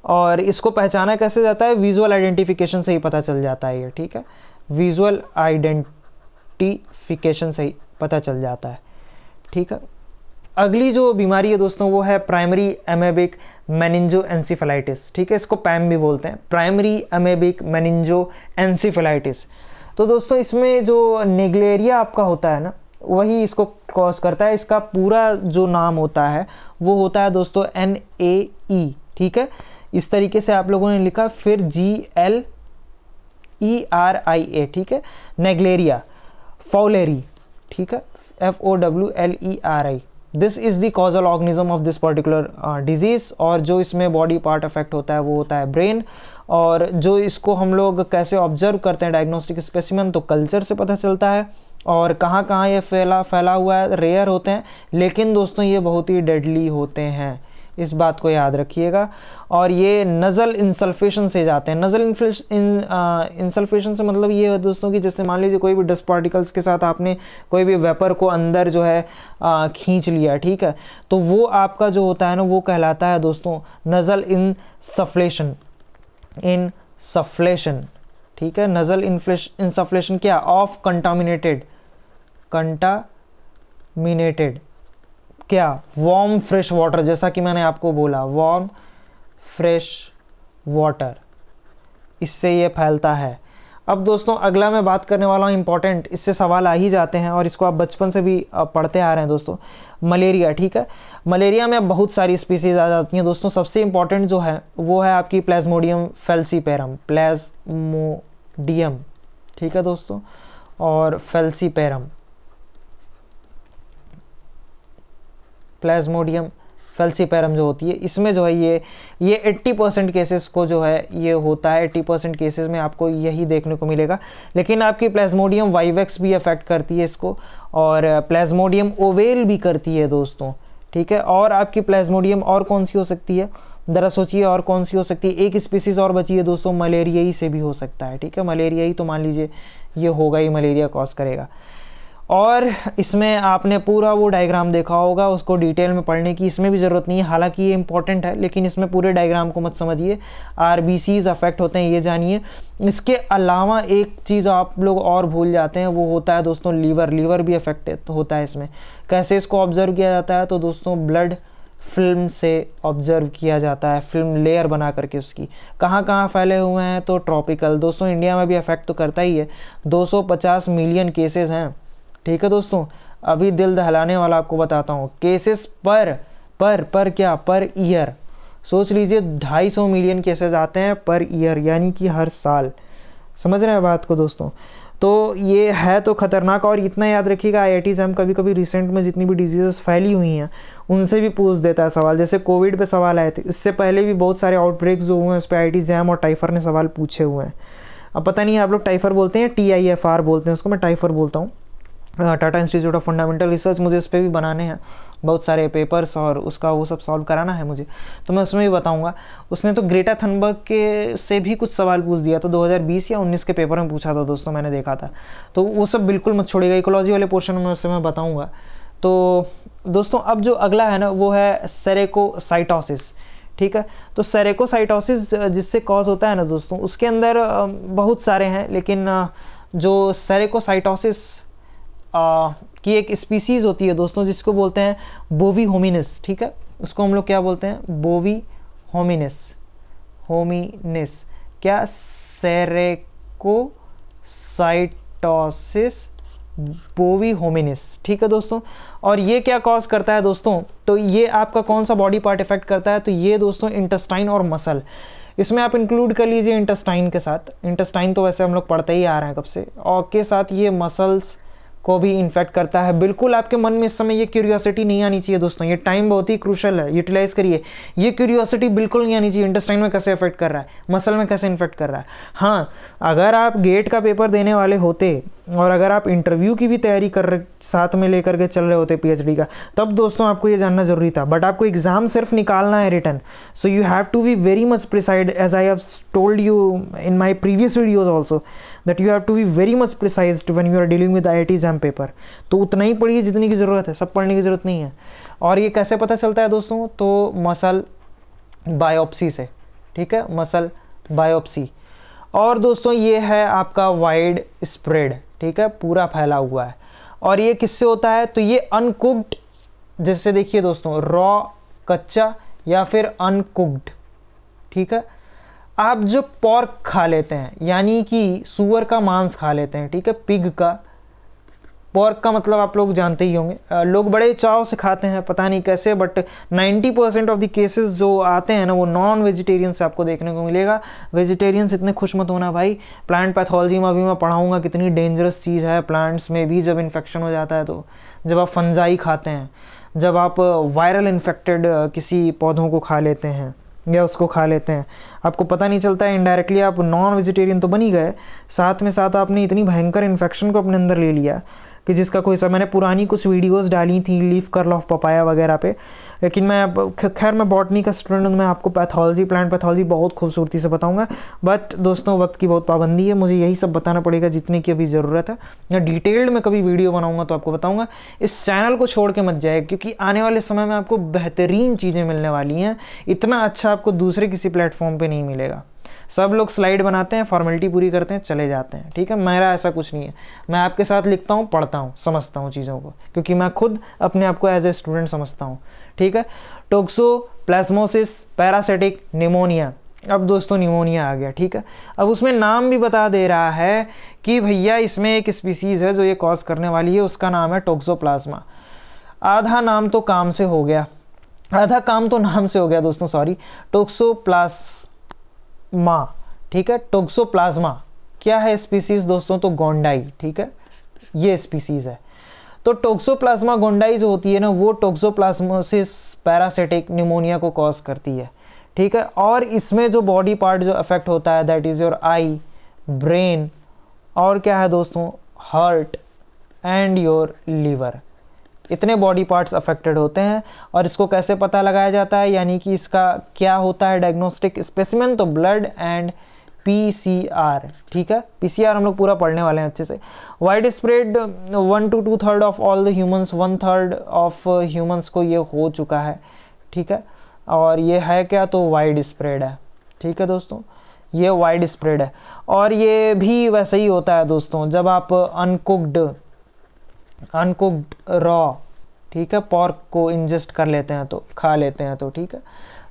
और इसको पहचाना कैसे जाता है, विजुअल आइडेंटिफिकेशन से ही पता चल जाता है ये, ठीक है, विजुअल आइडेंटिफिकेशन से ही पता चल जाता है, ठीक है। अगली जो बीमारी है दोस्तों वो है प्राइमरी अमेबिक मेनिंजोएन्सेफेलाइटिस, ठीक है, इसको पैम भी बोलते हैं, प्राइमरी अमेबिक मेनिंजोएन्सेफेलाइटिस। तो दोस्तों इसमें जो नेग्लेरिया आपका होता है ना, वही इसको कॉज करता है। इसका पूरा जो नाम होता है वो होता है दोस्तों NAE, ठीक है, इस तरीके से आप लोगों ने लिखा, फिर GLERIA, ठीक है, नेग्लेरिया फॉलेरी, ठीक है, FOWLERI। This is the causal organism of this particular disease. और जो इसमें बॉडी पार्ट अफेक्ट होता है वो होता है ब्रेन। और जो इसको हम लोग कैसे ऑब्जर्व करते हैं डायग्नोस्टिक स्पेसिमेन, तो कल्चर से पता चलता है। और कहाँ कहाँ ये फैला हुआ है, रेयर होते हैं, लेकिन दोस्तों ये बहुत ही डेडली होते हैं, इस बात को याद रखिएगा। और ये नज़ल इंसल्फेशन से जाते हैं। नज़ल इंसल्फेशन से मतलब ये है दोस्तों कि जैसे मान लीजिए कोई भी डस्ट पार्टिकल्स के साथ आपने कोई भी वेपर को अंदर जो है खींच लिया, ठीक है, तो वो आपका जो होता है ना वो कहलाता है दोस्तों नज़ल इंसफ्लेशन, ठीक है। नज़ल इंसफ्लेशन क्या, ऑफ कंटामिनेटेड क्या, वार्म फ्रेश वाटर, जैसा कि मैंने आपको बोला वार्म फ्रेश वाटर, इससे ये फैलता है। अब दोस्तों अगला मैं बात करने वाला हूँ इंपॉर्टेंट, इससे सवाल आ ही जाते हैं और इसको आप बचपन से भी पढ़ते आ रहे हैं दोस्तों, मलेरिया, ठीक है। मलेरिया में बहुत सारी स्पीसीज आ जाती हैं दोस्तों। सबसे इंपॉर्टेंट जो है वो है आपकी प्लाज्मोडियम फेल्सीपेरम, प्लाज्मोडियम, ठीक है दोस्तों, और फेल्सीपेरम, प्लाज्मोडियम फैल्सीपेरम जो होती है, इसमें जो है ये 80% केसेस को जो है ये होता है, 80% केसेस में आपको यही देखने को मिलेगा। लेकिन आपकी प्लाज्मोडियम वाइवेक्स भी अफेक्ट करती है इसको, और प्लाज्मोडियम ओवेल भी करती है दोस्तों, ठीक है। और आपकी प्लाज्मोडियम और कौन सी हो सकती है, ज़रा सोचिए और कौन सी हो सकती है। एक स्पीसीज़ और बची है दोस्तों, मलेरियाई से भी हो सकता है, ठीक है। मलेरियाई तो मान लीजिए ये होगा ही, मलेरिया कॉज करेगा। और इसमें आपने पूरा वो डायग्राम देखा होगा, उसको डिटेल में पढ़ने की इसमें भी ज़रूरत नहीं है, हालांकि ये इंपॉर्टेंट है, लेकिन इसमें पूरे डायग्राम को मत समझिए। आरबीसीज अफेक्ट होते हैं ये जानिए। इसके अलावा एक चीज़ आप लोग और भूल जाते हैं, वो होता है दोस्तों लीवर भी अफेक्ट होता है इसमें। कैसे इसको ऑब्जर्व किया जाता है, तो दोस्तों ब्लड फिल्म से ऑब्जर्व किया जाता है, फिल्म लेयर बना करके उसकी। कहाँ कहाँ फैले हुए हैं, तो ट्रॉपिकल, दोस्तों इंडिया में भी अफेक्ट तो करता ही है, 250 मिलियन केसेस हैं, ठीक है दोस्तों। अभी दिल दहलाने वाला आपको बताता हूँ, केसेस पर ईयर, सोच लीजिए 250 मिलियन केसेस आते हैं पर ईयर, यानी कि हर साल। समझ रहे हैं बात को दोस्तों। तो ये है तो खतरनाक। और इतना याद रखिएगा, IIT एग्जाम कभी कभी रिसेंट में जितनी भी डिजीज़ेस फैली हुई हैं उनसे भी पूछ देता है सवाल। जैसे कोविड पे सवाल आए थे, इससे पहले भी बहुत सारे आउटब्रेक्स जो हुए हैं उस पर IIT एग्जाम और टाइफर ने सवाल पूछे हुए हैं। अब पता नहीं आप लोग टाइफर बोलते हैं, TIFR बोलते हैं उसको, मैं टाइफर बोलता हूँ, Tata institute of fundamental research. मुझे उस पर भी बनाने हैं बहुत सारे पेपर्स और उसका वो सब सॉल्व कराना है मुझे, तो मैं उसमें भी बताऊंगा। उसने तो ग्रेटा थनबर्ग के से भी कुछ सवाल पूछ दिया, तो 2020 या 19 के पेपर में पूछा था दोस्तों, मैंने देखा था। तो वो सब बिल्कुल मत छोड़िएगा, इकोलॉजी वाले पोर्शन में उससे मैं बताऊँगा। तो दोस्तों अब जो अगला है ना, वो है सेरेकोसाइटोसिस, ठीक है। तो सेरेकोसाइटोसिस जिससे कॉज होता है ना दोस्तों, उसके अंदर बहुत सारे हैं, लेकिन जो सेरेकोसाइटोसिस की एक स्पीसीज़ होती है दोस्तों, जिसको बोलते हैं बोवी होमिनिस, ठीक है। उसको हम लोग क्या बोलते हैं, बोवी होमिनिस, क्या, सेरेकोसाइटोसिस बोवी होमिनिस, ठीक है दोस्तों। और ये क्या कॉज करता है दोस्तों, तो ये आपका कौन सा बॉडी पार्ट इफेक्ट करता है, तो ये दोस्तों इंटेस्टाइन और मसल, इसमें आप इंक्लूड कर लीजिए इंटेस्टाइन के साथ। इंटेस्टाइन तो वैसे हम लोग पढ़ते ही आ रहे हैं कब से, और के साथ ये मसल्स को भी इन्फेक्ट करता है। बिल्कुल आपके मन में इस समय ये क्यूरियोसिटी नहीं आनी चाहिए दोस्तों, ये टाइम बहुत ही क्रूशल है, यूटिलाइज करिए। ये क्यूरियोसिटी बिल्कुल नहीं आनी चाहिए, इंटेस्टाइन में कैसे इफेक्ट कर रहा है, मसल में कैसे इन्फेक्ट कर रहा है। हाँ, अगर आप गेट का पेपर देने वाले होते और अगर आप इंटरव्यू की भी तैयारी साथ में लेकर के चल रहे होते PhD का, तब दोस्तों आपको ये जानना जरूरी था। बट आपको एग्जाम सिर्फ निकालना है return, so you have to be very much precise, as I have told you in my previous videos also, that you have to be very much precise when you are dealing with IIT exam paper। तो उतना ही पढ़िए जितनी की ज़रूरत है, सब पढ़ने की ज़रूरत नहीं है। और ये कैसे पता चलता है दोस्तों, तो मसल बायोप्सी से, ठीक है, मसल बायोप्सी। और दोस्तों ये है आपका वाइड स्प्रेड, ठीक है, पूरा फैला हुआ है। और ये किससे होता है, तो ये अनकुक्ड, जैसे देखिए दोस्तों, रॉ, कच्चा या फिर अनकुक्ड, ठीक है। आप जो पॉर्क खा लेते हैं, यानी कि सुअर का मांस खा लेते हैं, ठीक है, पिग का, पॉर्क का मतलब आप लोग जानते ही होंगे, लोग बड़े चाव से खाते हैं, पता नहीं कैसे, बट 90% ऑफ द केसेस जो आते हैं ना, वो नॉन वेजिटेरियन से आपको देखने को मिलेगा। वेजिटेरियंस इतने खुश मत होना भाई, प्लांट पैथोलॉजी में अभी मैं पढ़ाऊँगा कितनी डेंजरस चीज़ है प्लांट्स में भी जब इन्फेक्शन हो जाता है। तो जब आप फंजाई खाते हैं, जब आप वायरल इन्फेक्टेड किसी पौधों को खा लेते हैं या उसको खा लेते हैं, आपको पता नहीं चलता है, इनडायरेक्टली आप नॉन वेजिटेरियन तो बन ही गए, साथ में साथ आपने इतनी भयंकर इन्फेक्शन को अपने अंदर ले लिया कि जिसका कोई सा, मैंने पुरानी कुछ वीडियोस डाली थी लीफ कर्ल ऑफ पपाया वगैरह पे, लेकिन मैं खैर मैं बॉटनी का स्टूडेंट हूँ, मैं आपको पैथोलॉजी, प्लांट पैथोलॉजी बहुत खूबसूरती से बताऊंगा। बट दोस्तों वक्त की बहुत पाबंदी है, मुझे यही सब बताना पड़ेगा जितने की अभी ज़रूरत है, या डिटेल्ड में कभी वीडियो बनाऊंगा तो आपको बताऊंगा। इस चैनल को छोड़ के मत जाए, क्योंकि आने वाले समय में आपको बेहतरीन चीज़ें मिलने वाली हैं, इतना अच्छा आपको दूसरे किसी प्लेटफॉर्म पर नहीं मिलेगा। सब लोग स्लाइड बनाते हैं, फॉर्मेलिटी पूरी करते हैं, चले जाते हैं, ठीक है। मेरा ऐसा कुछ नहीं है, मैं आपके साथ लिखता हूँ, पढ़ता हूँ, समझता हूँ चीज़ों को, क्योंकि मैं खुद अपने आप को एज ए स्टूडेंट समझता हूँ, ठीक है। टोक्सोप्लाज्मोसिस, पैरासिटिक निमोनिया, अब दोस्तों निमोनिया आ गया, ठीक है। अब उसमें नाम भी बता दे रहा है कि भैया इसमें एक स्पीसीज़ है जो ये कॉज करने वाली है, उसका नाम है टोक्सोप्लाज्मा। आधा नाम तो काम से हो गया, आधा काम तो नाम से हो गया दोस्तों, सॉरी, टोक्सोप्लाज्मा, ठीक है। टोक्सोप्लाज्मा क्या है स्पीसीज दोस्तों, तो गोंडाई, ठीक है, ये स्पीसीज है। तो टोक्सोप्लाज्मा गोंडाई जो होती है ना, वो टोक्सोप्लाज्मोसिस पैरासिटिक निमोनिया को कॉज करती है, ठीक है। और इसमें जो बॉडी पार्ट जो अफेक्ट होता है that is your I, brain, और क्या है दोस्तों, हार्ट एंड योर लीवर, इतने बॉडी पार्ट्स अफेक्टेड होते हैं। और इसको कैसे पता लगाया जाता है, यानी कि इसका क्या होता है डायग्नोस्टिक स्पेसिमेन, तो ब्लड एंड PCR, ठीक है। PCR हम लोग पूरा पढ़ने वाले हैं अच्छे से। Wide spread 1 to 2/3 of all the humans, 1/3 of humans को ये हो चुका है, ठीक है। और ये है क्या, तो वाइड स्प्रेड है, ठीक है दोस्तों, ये वाइड स्प्रेड है। और ये भी वैसे ही होता है दोस्तों जब आप अनकुक्ड रॉ, ठीक है, पोर्क को इंजेस्ट कर लेते हैं तो, खा लेते हैं तो, ठीक है।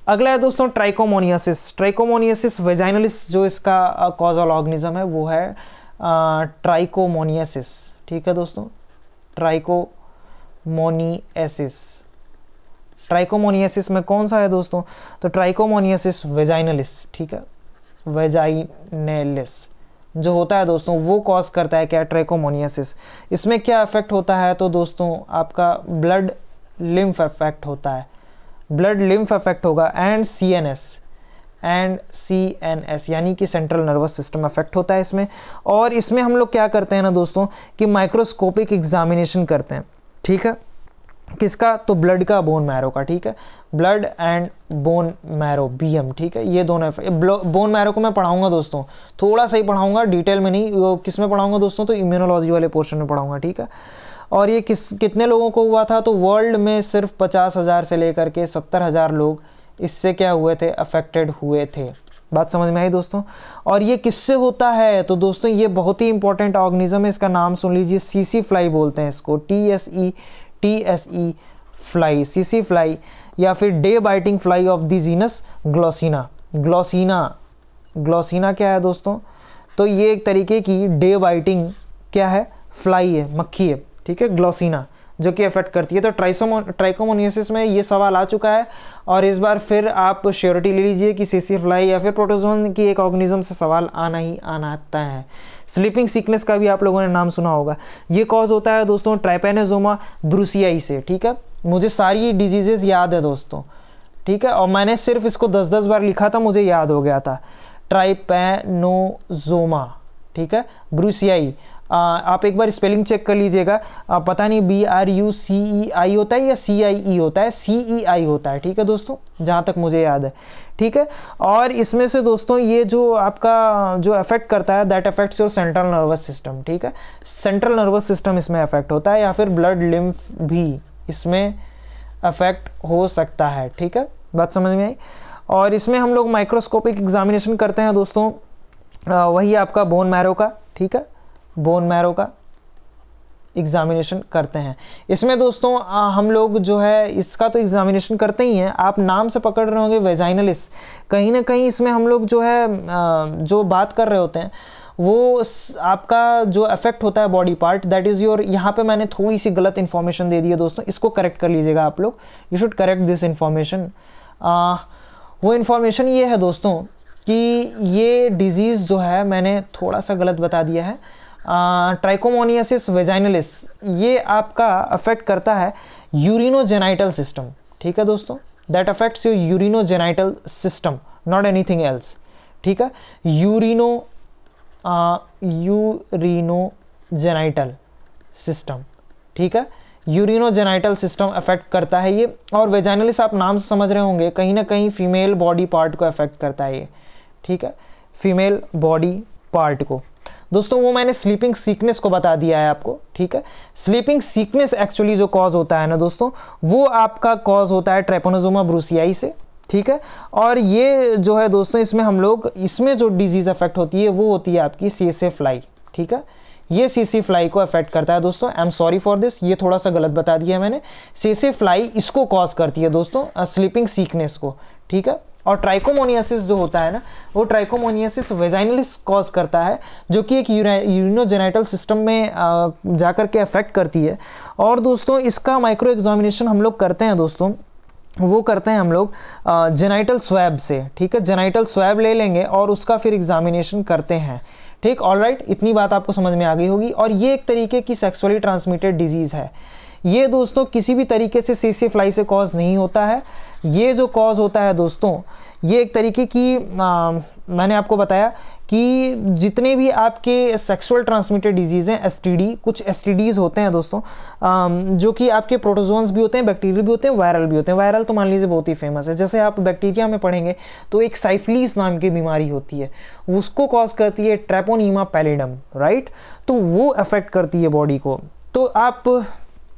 अगला है दोस्तों ट्राइकोमोनियासिस। ट्राइकोमोनियासिस वेजाइनलिस जो इसका कॉजल ऑर्गेनिज्म है वो है ट्राइकोमोनियासिस, ठीक है दोस्तों, ट्राइकोमोनियासिस। ट्राइकोमोनियासिस में कौन सा है दोस्तों, तो ट्राइकोमोनियासिस वेजाइनलिस, ठीक है, वेजाइनलिस जो होता है दोस्तों वो कॉज करता है क्या, ट्राइकोमोनियासिस। इसमें क्या इफेक्ट होता है, तो दोस्तों आपका ब्लड लिम्फ इफेक्ट होता है, ब्लड लिम्फ इफेक्ट होगा, एंड CNS यानी कि सेंट्रल नर्वस सिस्टम इफेक्ट होता है इसमें। और इसमें हम लोग क्या करते हैं ना दोस्तों कि माइक्रोस्कोपिक एग्जामिनेशन करते हैं, ठीक है, किसका, तो ब्लड का, बोन मैरो का, ठीक है, blood and bone marrow BM, ठीक है। ये दोनों बोन मैरो को मैं पढ़ाऊंगा दोस्तों, थोड़ा सा ही पढ़ाऊंगा, डिटेल में नहीं। किस में पढ़ाऊंगा दोस्तों, तो इम्यूनोलॉजी वाले पोर्शन में पढ़ाऊंगा, ठीक है। और ये कितने लोगों को हुआ था, तो वर्ल्ड में सिर्फ 50,000 से लेकर के 70,000 लोग इससे क्या हुए थे, अफेक्टेड हुए थे। बात समझ में आई दोस्तों। और ये किससे होता है, तो दोस्तों ये बहुत ही इंपॉर्टेंट ऑर्गेनिज्म है, इसका नाम सुन लीजिए, सीसी फ्लाई बोलते हैं इसको, TSE फ्लाई, सीसी फ्लाई, या फिर day biting fly of the genus Glossina. Glossina क्या है दोस्तों, तो ये एक तरीके की डे बाइटिंग क्या है, फ्लाई है, मक्खी है, ठीक है, ग्लोसिना, जो कि अफेक्ट करती है। तो ट्राइकोमोनियासिस में ये सवाल आ चुका है, और इस बार फिर आप श्योरिटी ले लीजिए कि सीसी फ्लाई या फिर प्रोटोजोन की एक ऑर्गेनिज्म से सवाल आना ही आना है। स्लीपिंग सिकनेस का भी आप लोगों ने नाम सुना होगा, ये कॉज होता है दोस्तों ट्राइपेनोसोमा ब्रूसियाई से, ठीक है। मुझे सारी डिजीजेज याद है दोस्तों, ठीक है, और मैंने सिर्फ इसको 10-10 बार लिखा था, मुझे याद हो गया था, ट्राइपेनोसोमा, ठीक है, ब्रूसियाई। आप एक बार स्पेलिंग चेक कर लीजिएगा, पता नहीं BRUCEI होता है या CIE होता है, CEI होता है, ठीक है दोस्तों, जहाँ तक मुझे याद है, ठीक है। और इसमें से दोस्तों ये जो आपका जो अफेक्ट करता है that affects your central nervous system, ठीक है, सेंट्रल नर्वस सिस्टम इसमें अफेक्ट होता है, या फिर ब्लड लिम्फ भी इसमें अफेक्ट हो सकता है, ठीक है, बात समझ में आई। और इसमें हम लोग माइक्रोस्कोपिक एग्जामिनेशन करते हैं दोस्तों, वही आपका बोन मैरो का, ठीक है, बोन मैरो का एग्जामिनेशन करते हैं। इसमें दोस्तों हम लोग जो है इसका तो एग्जामिनेशन करते ही हैं, आप नाम से पकड़ रहे होंगे वेजाइनलिस, कहीं ना कहीं इसमें हम लोग जो है जो बात कर रहे होते हैं वो आपका जो अफेक्ट होता है body part that is your, यहाँ पे मैंने थोड़ी सी गलत इन्फॉर्मेशन दे दी है दोस्तों, इसको करेक्ट कर लीजिएगा आप लोग, you should correct this information. वो इन्फॉर्मेशन ये है दोस्तों कि ये डिजीज़ जो है मैंने थोड़ा सा गलत बता दिया है, ट्राइकोमोनियासिस वेजाइनलिस, ये आपका अफेक्ट करता है यूरिनोजेनाइटल सिस्टम, ठीक है दोस्तों, that affects your urinogenital system, not anything else, ठीक है, यूरिनोजेनाइटल सिस्टम, ठीक है, यूरिनोजेनाइटल सिस्टम अफेक्ट करता है ये। और वेजाइनलिस आप नाम से समझ रहे होंगे, कहीं ना कहीं फीमेल बॉडी पार्ट को अफेक्ट करता है ये, ठीक है, फीमेल बॉडी पार्ट को। दोस्तों वो मैंने स्लीपिंग सिकनेस को बता दिया है आपको, ठीक है। स्लीपिंग सिकनेस एक्चुअली जो कॉज होता है ना दोस्तों, वो आपका कॉज होता है ट्रैपेनोसोमा ब्रूसियाई से, ठीक है। और ये जो है दोस्तों इसमें हम लोग, इसमें जो डिजीज अफेक्ट होती है वो होती है आपकी सीएसए फ्लाई, ठीक है, ये सीसी फ्लाई को अफेक्ट करता है दोस्तों। I am sorry for this, ये थोड़ा सा गलत बता दिया है मैंने, सीसी फ्लाई इसको कॉज करती है दोस्तों, स्लीपिंग सिकनेस को, ठीक है। और ट्राइकोमोनियासिस जो होता है ना, वो ट्राइकोमोनियासिस वेजाइनलिस कॉज करता है, जो कि एक यूरिनोजेनाइटल सिस्टम में जाकर के अफेक्ट करती है। और दोस्तों इसका माइक्रो एग्जामिनेशन हम लोग करते हैं दोस्तों, वो करते हैं हम लोग जेनाइटल स्वैब से, ठीक है, जेनाइटल स्वैब ले लेंगे और उसका फिर एग्जामिनेशन करते हैं, ठीक, ऑलराइट, इतनी बात आपको समझ में आ गई होगी। और ये एक तरीके की सेक्सुअली ट्रांसमिटेड डिजीज़ है। ये दोस्तों किसी भी तरीके से सीसी फ्लाई से कॉज नहीं होता है। ये जो कॉज होता है दोस्तों, ये एक तरीके की मैंने आपको बताया कि जितने भी आपके सेक्सुअल ट्रांसमिटेड डिजीज़ हैं, एसटीडी, कुछ एसटीडीज़ होते हैं दोस्तों, जो कि आपके प्रोटोजोन्स भी होते हैं, बैक्टीरियल भी होते हैं, वायरल भी होते हैं। वायरल तो मान लीजिए बहुत ही फेमस है, जैसे आप बैक्टीरिया में पढ़ेंगे तो एक साइफिलीज नाम की बीमारी होती है, उसको कॉज करती है ट्रेपोनीमा पैलिडम, राइट। तो वो अफेक्ट करती है बॉडी को। तो आप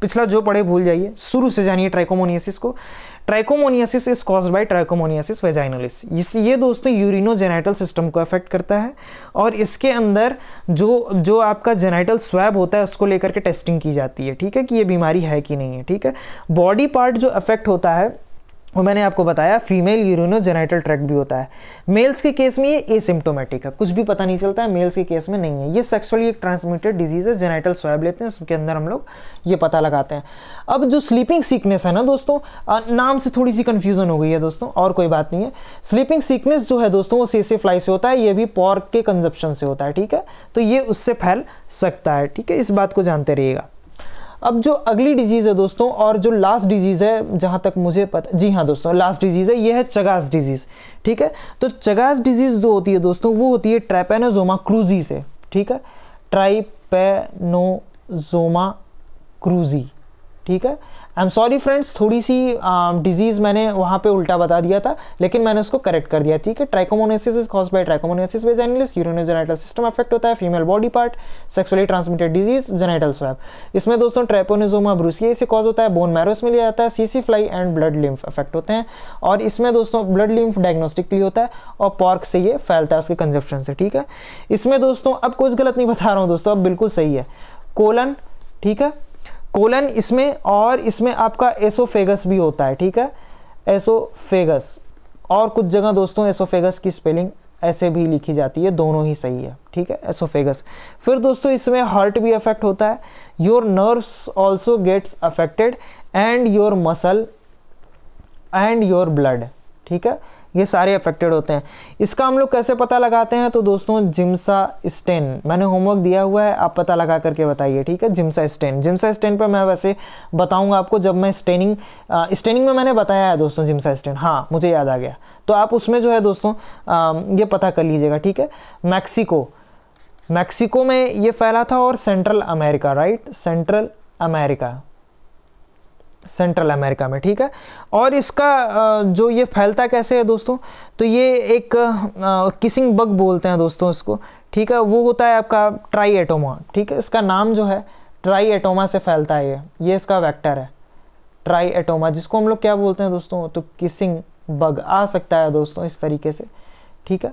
पिछला जो पढ़े भूल जाइए, शुरू से जानिए ट्राइकोमोनियासिस को। Trichomoniasis is caused by trichomoniasis vaginalis. ये दोस्तों यूरिनोजेनाइटल सिस्टम को अफेक्ट करता है और इसके अंदर जो आपका जेनाइटल स्वैब होता है उसको लेकर के टेस्टिंग की जाती है, ठीक है, कि ये बीमारी है कि नहीं है, ठीक है। बॉडी पार्ट जो अफेक्ट होता है वो मैंने आपको बताया फीमेल यूरिनोजेनाइटल ट्रैक्ट भी होता है। मेल्स के केस में ये एसिम्प्टोमेटिक है, कुछ भी पता नहीं चलता है, मेल्स के केस में नहीं है। ये सेक्सुअली एक ट्रांसमिटेड डिजीज है, जेनाइटल स्वैब लेते हैं, उसके अंदर हम लोग ये पता लगाते हैं। अब जो स्लीपिंग सिकनेस है ना दोस्तों, नाम से थोड़ी सी कंफ्यूजन हो गई है दोस्तों, और कोई बात नहीं है। स्लीपिंग सिकनेस जो है दोस्तों वो सीसी फ्लाई से होता है, ये भी पॉर्क के कंजप्शन से होता है, ठीक है। तो ये उससे फैल सकता है, ठीक है, इस बात को जानते रहिएगा। अब जो अगली डिजीज़ है दोस्तों, और जो लास्ट डिजीज़ है जहाँ तक मुझे पता, जी हाँ दोस्तों, लास्ट डिजीज़ है, ये है चगास डिजीज़, ठीक है। तो चगास डिजीज़ जो होती है दोस्तों वो होती है ट्रैपेनोजोमा क्रूजी से, ठीक है, ट्राइपेनोजोमा क्रूजी, ठीक है। आई एम सॉरी फ्रेंड्स, थोड़ी सी डिजीज़ मैंने वहाँ पे उल्टा बता दिया था, लेकिन मैंने उसको करेक्ट कर दिया, ठीक है। Trichomoniasis is caused by trichomoniasis vaginalis, urinogenital system affect होता है, female body part, sexually transmitted disease, genital swab. इसमें दोस्तों ट्रैपेनोजोमा ब्रूसियाई से कॉज होता है, बोन मैरो में लिया जाता है, CC fly and blood lymph affect होते हैं। और इसमें दोस्तों ब्लड लिम्फ डायग्नोस्टिक के लिए होता है और पॉर्क से ये फैलता है उसके कंजप्शन से, ठीक है। इसमें दोस्तों अब कुछ गलत नहीं बता रहा हूँ दोस्तों, अब बिल्कुल सही है। कोलन, ठीक है, कोलन इसमें, और इसमें आपका एसोफेगस भी होता है, ठीक है, एसोफेगस। और कुछ जगह दोस्तों एसोफेगस की स्पेलिंग ऐसे भी लिखी जाती है, दोनों ही सही है, ठीक है, एसोफेगस। फिर दोस्तों इसमें हार्ट भी अफेक्ट होता है, your nerves also gets affected and your muscle and your blood, ठीक है, ये सारे अफेक्टेड होते हैं। इसका हम लोग कैसे पता लगाते हैं, तो दोस्तों जिम्सा स्टेन मैंने होमवर्क दिया हुआ है, आप पता लगा करके बताइए, ठीक है। जिम्सा स्टेन पर मैं वैसे बताऊंगा आपको जब मैं स्टेनिंग में मैंने बताया है दोस्तों जिम्सा स्टेन, हाँ मुझे याद आ गया। तो आप उसमें जो है दोस्तों ये पता कर लीजिएगा, ठीक है। मैक्सिको में ये फैला था, और central America, right, central America में, ठीक है। और इसका जो ये फैलता कैसे है दोस्तों, तो ये एक किसिंग बग बोलते हैं दोस्तों इसको, ठीक है। वो होता है आपका ट्राइएटोमा, ठीक है, इसका नाम जो है ट्राइएटोमा से फैलता है। ये इसका वेक्टर है ट्राइएटोमा, जिसको हम लोग क्या बोलते हैं दोस्तों, तो किसिंग बग आ सकता है दोस्तों इस तरीके से, ठीक है।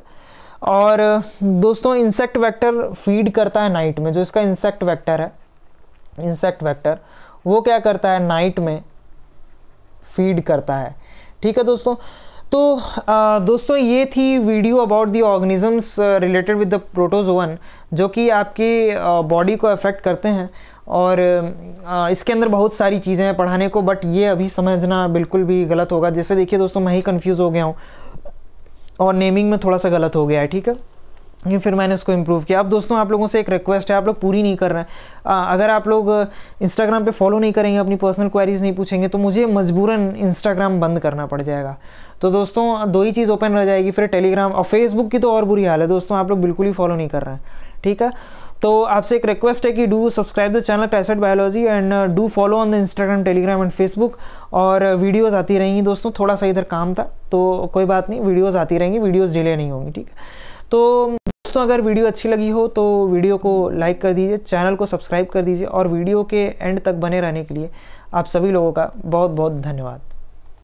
और दोस्तों इंसेक्ट वेक्टर फीड करता है नाइट में, जो इसका इंसेक्ट वेक्टर वो क्या करता है, नाइट में फीड करता है, ठीक है दोस्तों। तो दोस्तों ये थी video about the organisms related with the protozoan, जो कि आपकी बॉडी को अफेक्ट करते हैं। और इसके अंदर बहुत सारी चीज़ें हैं पढ़ाने को, बट ये अभी समझना बिल्कुल भी गलत होगा। जैसे देखिए दोस्तों, मैं ही कंफ्यूज हो गया हूँ और नेमिंग में थोड़ा सा गलत हो गया है, ठीक है। ये फिर मैंने इसको इम्प्रूव किया। अब दोस्तों आप लोगों से एक रिक्वेस्ट है, आप लोग पूरी नहीं कर रहे हैं। अगर आप लोग इंस्टाग्राम पे फॉलो नहीं करेंगे, अपनी पर्सनल क्वेरीज नहीं पूछेंगे, तो मुझे मजबूरन इंस्टाग्राम बंद करना पड़ जाएगा। तो दोस्तों दो ही चीज़ ओपन रह जाएगी, फिर टेलीग्राम और फेसबुक की तो और बुरी हाल है दोस्तों, आप लोग बिल्कुल ही फॉलो नहीं कर रहे हैं, ठीक है। तो आपसे एक रिक्वेस्ट है कि do subscribe the channel cassette biology and do follow on the Instagram, Telegram and Facebook. और वीडियोज़ आती रहेंगी दोस्तों, थोड़ा सा इधर काम था तो कोई बात नहीं, वीडियोज़ आती रहेंगी, वीडियोज़ डिले नहीं होंगी, ठीक है। तो दोस्तों अगर वीडियो अच्छी लगी हो तो वीडियो को लाइक कर दीजिए, चैनल को सब्सक्राइब कर दीजिए, और वीडियो के एंड तक बने रहने के लिए आप सभी लोगों का बहुत बहुत धन्यवाद।